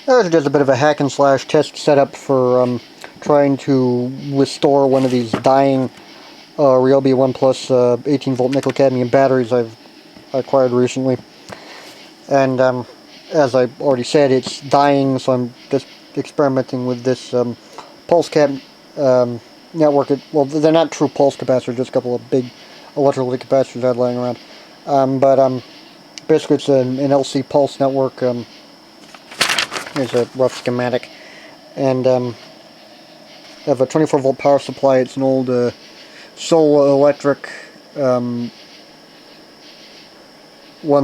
There's just a bit of a hack and slash test setup for trying to restore one of these dying Ryobi 1 Plus 18 volt nickel cadmium batteries I've acquired recently. And as I already said, it's dying, so I'm just experimenting with this pulse cap network. Well, they're not true pulse capacitors, just a couple of big electrical capacitors I had lying around. Basically it's an LC pulse network. Here's a rough schematic. And I have a 24 volt power supply. It's an old Solar Electric one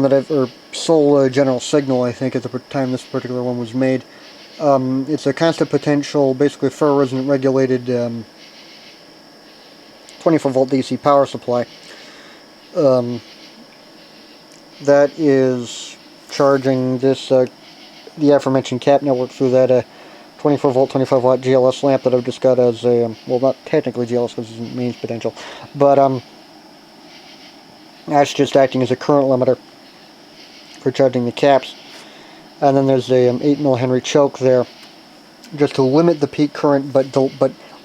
that or Solar General Signal, I think, at the time this particular one was made. It's a constant potential, basically ferroresonant regulated 24 volt DC power supply. That is charging this the aforementioned cap network through that 24 volt 25 watt GLS lamp that I've just got as a well, not technically GLS because it's mains potential, but that's just acting as a current limiter for charging the caps. And then there's a 8 mH choke there just to limit the peak current but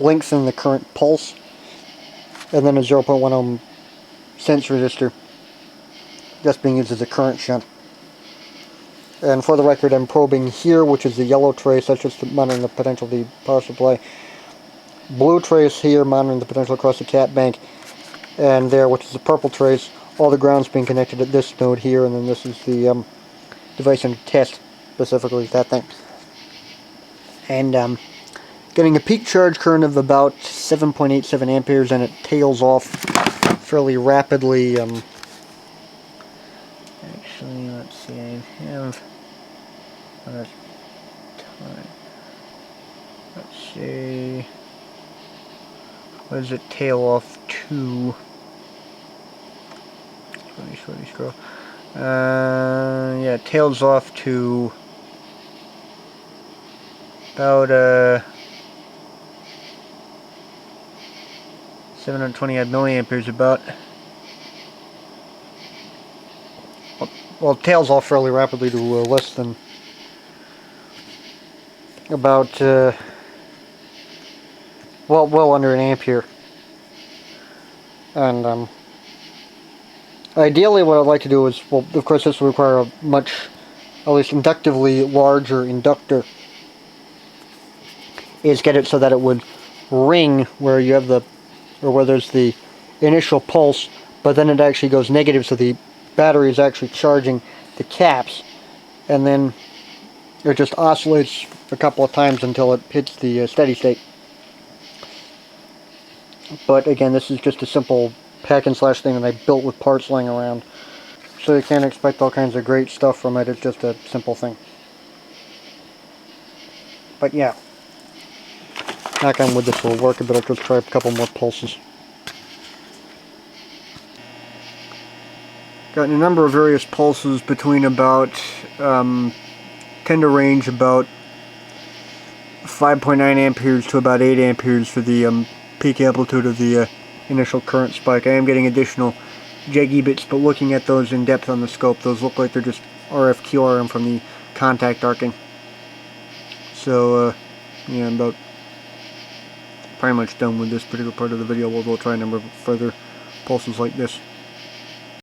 lengthen the current pulse. And then a 0.1 ohm sense resistor just being used as a current shunt. And for the record, I'm probing here, which is the yellow trace, that's just monitoring the potential of the power supply. Blue trace here, monitoring the potential across the cap bank. And there, which is the purple trace, all the ground's being connected at this node here, and then this is the device under test, specifically that thing. And getting a peak charge current of about 7.87 amperes, and it tails off fairly rapidly. Actually, let's see, I have time. Let's see, what does it tail off to? Slowly scroll. Yeah, it tails off to about 720 odd milliamperes about. Well, it tails off fairly rapidly to less than about well under an ampere. And ideally what I'd like to do is, well, of course this would require a much, at least inductively, larger inductor, is get it so that it would ring where you have where there's the initial pulse, but then it actually goes negative, so the battery is actually charging the caps, and then it just oscillates a couple of times until it hits the steady state. But again, this is just a simple hack and slash thing that I built with parts laying around, so you can't expect all kinds of great stuff from it. It's just a simple thing. But yeah, knock on wood, this will work, but I'll just try a couple more pulses. Got a number of various pulses between about tend to range about 5.9 amperes to about 8 amperes for the peak amplitude of the initial current spike. I am getting additional JG bits, but looking at those in depth on the scope, those look like they're just RF QRM from the contact arcing. So yeah, I'm about pretty much done with this particular part of the video. We'll try a number of further pulses like this.